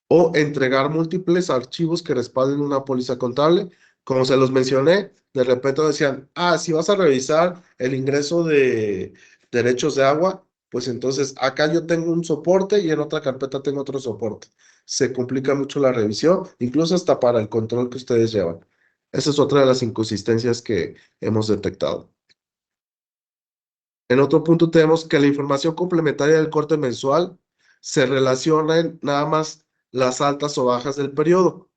o entregar múltiples archivos que respalden una póliza contable. Como se los mencioné, de repente decían, si vas a revisar el ingreso de derechos de agua, pues entonces acá yo tengo un soporte y en otra carpeta tengo otro soporte. Se complica mucho la revisión, incluso hasta para el control que ustedes llevan. Esa es otra de las inconsistencias que hemos detectado. En otro punto tenemos que la información complementaria del corte mensual se relaciona en nada más las altas o bajas del periodo.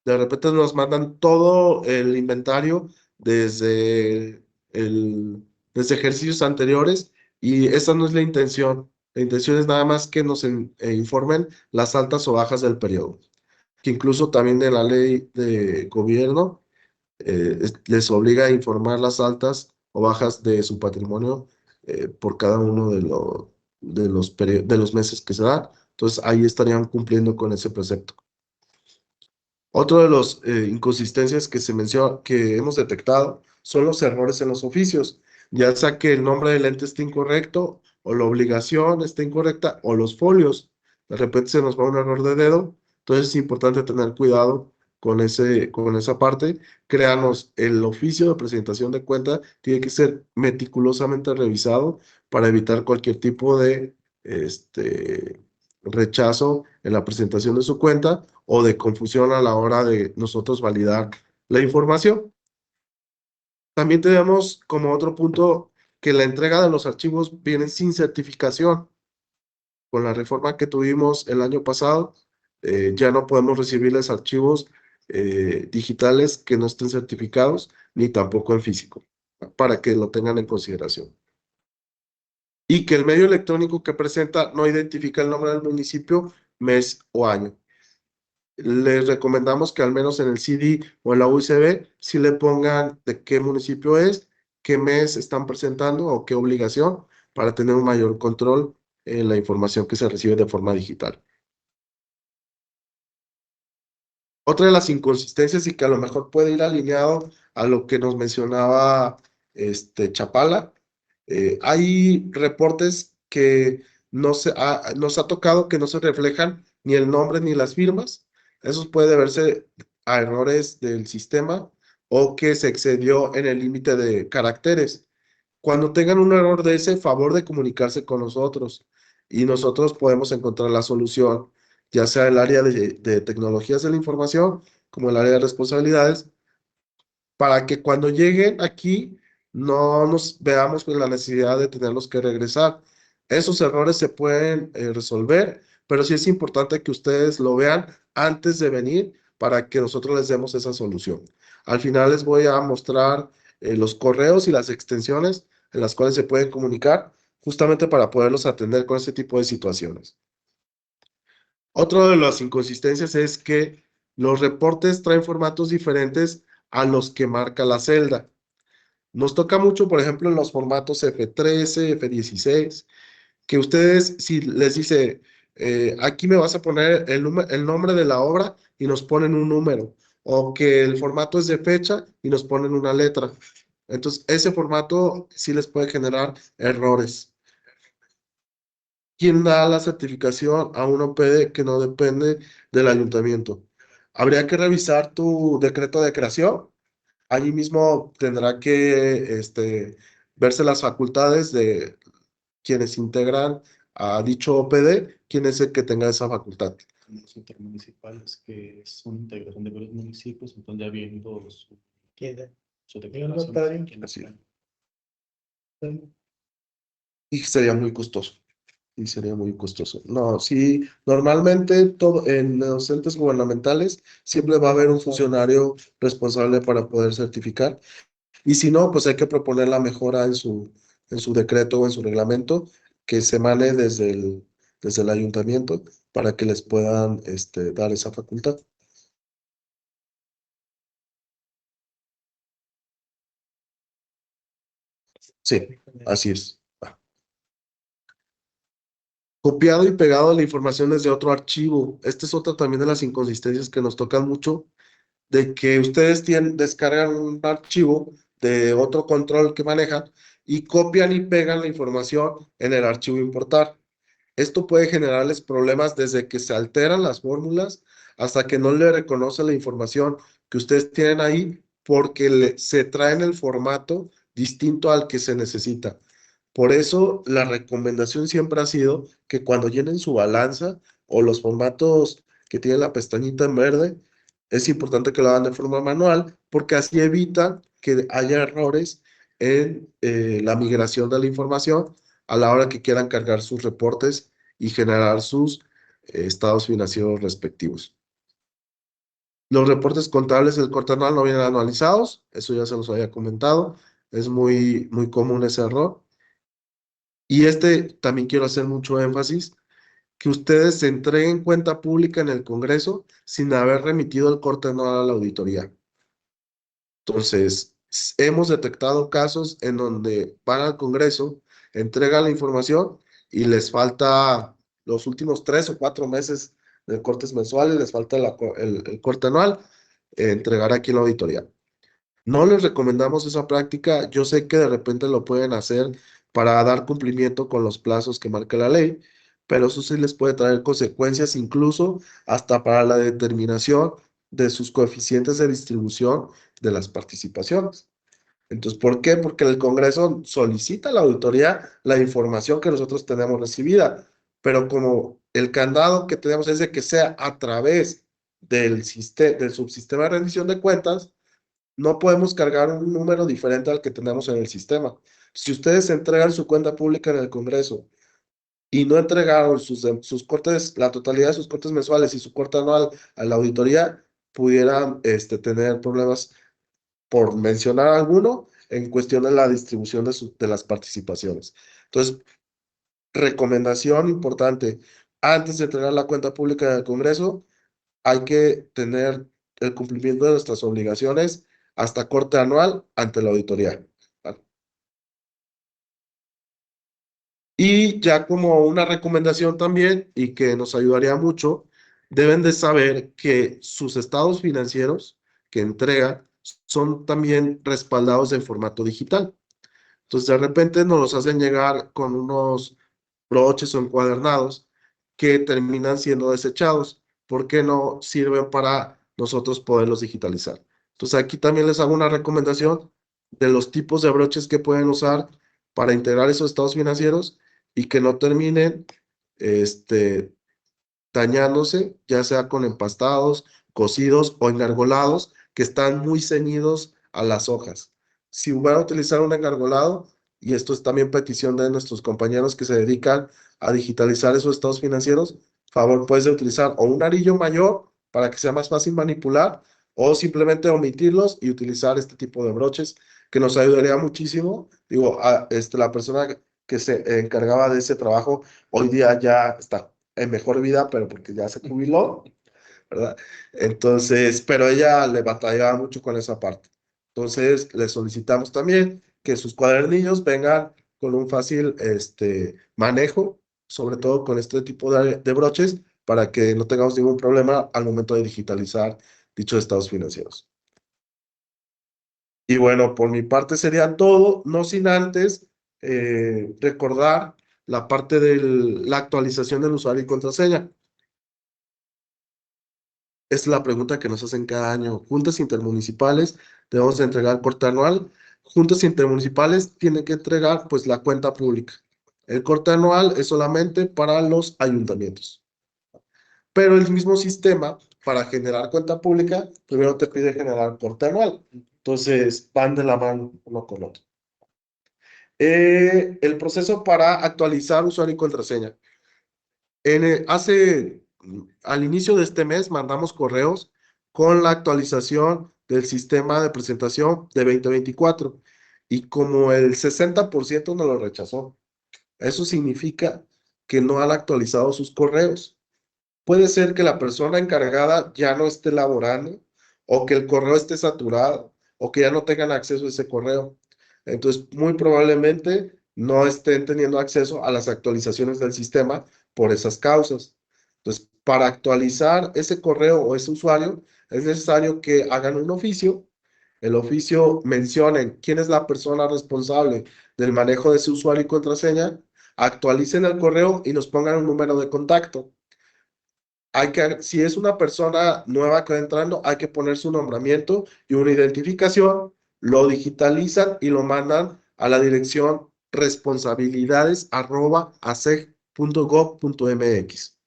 De repente nos mandan todo el inventario desde, desde ejercicios anteriores y esa no es la intención. La intención es nada más que nos informen las altas o bajas del periodo. Que incluso también de la ley de gobierno les obliga a informar las altas o bajas de su patrimonio por cada uno de los meses que se da. Entonces ahí estarían cumpliendo con ese precepto. Otro de los inconsistencias que se menciona, que hemos detectado, son los errores en los oficios, ya sea que el nombre del ente esté incorrecto, o la obligación esté incorrecta, o los folios. De repente se nos va un error de dedo, entonces es importante tener cuidado con esa parte. Créanos, el oficio de presentación de cuenta tiene que ser meticulosamente revisado para evitar cualquier tipo de rechazo en la presentación de su cuenta o de confusión a la hora de nosotros validar la información. También tenemos como otro punto que la entrega de los archivos viene sin certificación. Con la reforma que tuvimos el año pasado, ya no podemos recibirles archivos digitales que no estén certificados, ni tampoco en físico, para que lo tengan en consideración. Y que el medio electrónico que presenta no identifica el nombre del municipio, mes o año. Les recomendamos que al menos en el CD o en la USB sí le pongan de qué municipio es, qué mes están presentando o qué obligación para tener un mayor control en la información que se recibe de forma digital. Otra de las inconsistencias y que a lo mejor puede ir alineado a lo que nos mencionaba Chapala, hay reportes que nos ha tocado que no se reflejan ni el nombre ni las firmas. Eso puede deberse a errores del sistema o que se excedió en el límite de caracteres. Cuando tengan un error de ese, favor de comunicarse con nosotros y nosotros podemos encontrar la solución, ya sea el área de tecnologías de la información como el área de responsabilidades, para que cuando lleguen aquí no nos veamos con la necesidad de tenerlos que regresar. Esos errores se pueden resolver, pero sí es importante que ustedes lo vean antes de venir para que nosotros les demos esa solución. Al final les voy a mostrar los correos y las extensiones en las cuales se pueden comunicar, justamente para poderlos atender con este tipo de situaciones. Otra de las inconsistencias es que los reportes traen formatos diferentes a los que marca la celda. Nos toca mucho, por ejemplo, en los formatos F13, F16, que ustedes, si les dice, aquí me vas a poner el nombre de la obra y nos ponen un número, o que el formato es de fecha y nos ponen una letra. Entonces, ese formato sí les puede generar errores. ¿Quién da la certificación a una OPD que no depende del ayuntamiento? Habría que revisar tu decreto de creación. Allí mismo tendrá que verse las facultades de quienes integran a dicho OPD, quién es el que tenga esa facultad. Los intermunicipales, que es una integración de varios municipios, entonces ya viendo su declaración. Así es. Y sería muy costoso. Y sería muy costoso. No, sí, normalmente todo, en los entes gubernamentales siempre va a haber un funcionario responsable para poder certificar. Y si no, pues hay que proponer la mejora en su decreto o en su reglamento que se emane desde el ayuntamiento para que les puedan dar esa facultad. Sí, así es. Copiado y pegado la información desde otro archivo. Esta es otra también de las inconsistencias que nos tocan mucho, de que ustedes descargan un archivo de otro control que manejan y copian y pegan la información en el archivo importar. Esto puede generarles problemas desde que se alteran las fórmulas hasta que no le reconoce la información que ustedes tienen ahí porque se traen el formato distinto al que se necesita. Por eso la recomendación siempre ha sido que cuando llenen su balanza o los formatos que tiene la pestañita en verde, es importante que lo hagan de forma manual porque así evitan que haya errores en la migración de la información a la hora que quieran cargar sus reportes y generar sus estados financieros respectivos. Los reportes contables del corte anual no vienen anualizados, eso ya se los había comentado, es muy, muy común ese error. Y también quiero hacer mucho énfasis, que ustedes se entreguen cuenta pública en el Congreso sin haber remitido el corte anual a la auditoría. Entonces, hemos detectado casos en donde van al Congreso, entregan la información y les falta los últimos 3 o 4 meses de cortes mensuales, les falta el corte anual, entregar aquí en la auditoría. No les recomendamos esa práctica. Yo sé que de repente lo pueden hacer para dar cumplimiento con los plazos que marca la ley, pero eso sí les puede traer consecuencias, incluso hasta para la determinación de sus coeficientes de distribución de las participaciones. Entonces, ¿por qué? Porque el Congreso solicita a la auditoría la información que nosotros tenemos recibida, pero como el candado que tenemos es de que sea a través del subsistema de rendición de cuentas, no podemos cargar un número diferente al que tenemos en el sistema. Si ustedes entregan su cuenta pública en el Congreso y no entregaron sus cortes, la totalidad de sus cortes mensuales y su corte anual a la auditoría, pudieran tener problemas, por mencionar alguno, en cuestión de la distribución de las participaciones. Entonces, recomendación importante, antes de entregar la cuenta pública del Congreso, hay que tener el cumplimiento de nuestras obligaciones hasta corte anual ante la auditoría. ¿Vale? Y ya como una recomendación también, y que nos ayudaría mucho, deben de saber que sus estados financieros que entregan son también respaldados en formato digital. Entonces, de repente nos los hacen llegar con unos broches o encuadernados que terminan siendo desechados porque no sirven para nosotros poderlos digitalizar. Entonces aquí también les hago una recomendación de los tipos de broches que pueden usar para integrar esos estados financieros y que no terminen dañándose, ya sea con empastados, cosidos o engargolados, que están muy ceñidos a las hojas. Si van a utilizar un engargolado, y esto es también petición de nuestros compañeros que se dedican a digitalizar esos estados financieros, favor, puedes utilizar o un arillo mayor para que sea más fácil manipular, o simplemente omitirlos y utilizar este tipo de broches, que nos ayudaría muchísimo. Digo, la persona que se encargaba de ese trabajo hoy día ya está en mejor vida, pero porque ya se jubiló, ¿verdad? Entonces, pero ella le batallaba mucho con esa parte. Entonces, le solicitamos también que sus cuadernillos vengan con un fácil manejo, sobre todo con este tipo de broches, para que no tengamos ningún problema al momento de digitalizar dichos estados financieros. Y bueno, por mi parte sería todo, no sin antes recordar la parte de la actualización del usuario y contraseña. Esta es la pregunta que nos hacen cada año. Juntas intermunicipales, debemos de entregar corte anual. Juntas intermunicipales tienen que entregar pues la cuenta pública. El corte anual es solamente para los ayuntamientos. Pero el mismo sistema, para generar cuenta pública, primero te pide generar corte anual. Entonces, van de la mano uno con otro. El proceso para actualizar usuario y contraseña. Al inicio de este mes mandamos correos con la actualización del sistema de presentación de 2024 y como el 60% nos lo rechazó. Eso significa que no han actualizado sus correos. Puede ser que la persona encargada ya no esté laborando o que el correo esté saturado o que ya no tengan acceso a ese correo. Entonces, muy probablemente no estén teniendo acceso a las actualizaciones del sistema por esas causas. Entonces, para actualizar ese correo o ese usuario, es necesario que hagan un oficio. El oficio mencionen quién es la persona responsable del manejo de ese usuario y contraseña, actualicen el correo y nos pongan un número de contacto. Si es una persona nueva que va entrando, hay que poner su nombramiento y una identificación, lo digitalizan y lo mandan a la dirección responsabilidades@aseg.gov.mx.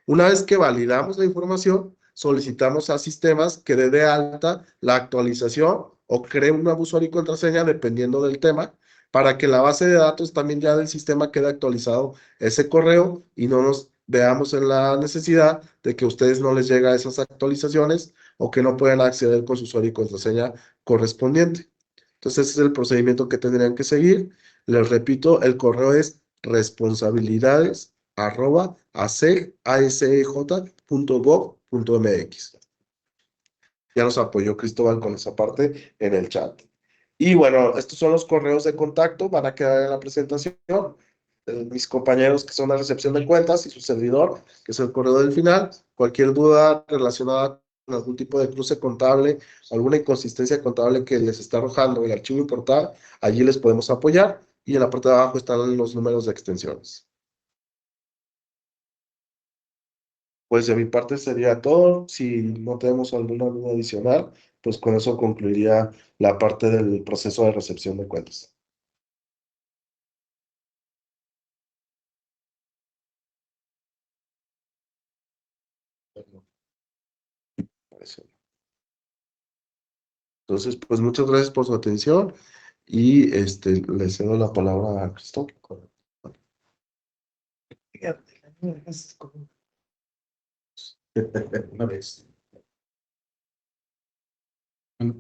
Una vez que validamos la información, solicitamos a sistemas que dé de alta la actualización o cree un nuevo usuario y contraseña dependiendo del tema, para que la base de datos también ya del sistema quede actualizado ese correo y no nos veamos en la necesidad de que a ustedes no les llega esas actualizaciones o que no puedan acceder con su usuario y contraseña correspondiente. Entonces, ese es el procedimiento que tendrían que seguir. Les repito, el correo es responsabilidades@asej.gov.mx. Ya nos apoyó Cristóbal con esa parte en el chat. Y bueno, estos son los correos de contacto, van a quedar en la presentación. Mis compañeros que son la recepción de cuentas y su servidor, que es el correo del final. Cualquier duda relacionada con algún tipo de cruce contable, alguna inconsistencia contable que les está arrojando el archivo importar, allí les podemos apoyar. Y en la parte de abajo están los números de extensiones. Pues de mi parte sería todo. Si no tenemos alguna duda adicional, pues con eso concluiría la parte del proceso de recepción de cuentas. Entonces, pues muchas gracias por su atención y le cedo la palabra a Cristóbal. Una vez.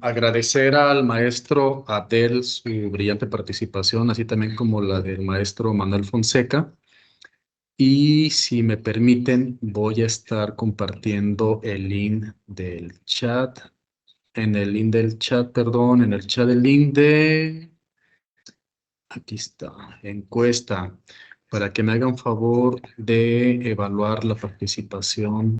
Agradecer al maestro Adel su brillante participación, así también como la del maestro Manuel Fonseca. Y si me permiten, voy a estar compartiendo el link del chat, perdón, en el chat el link de, aquí está, encuesta, para que me hagan favor de evaluar la participación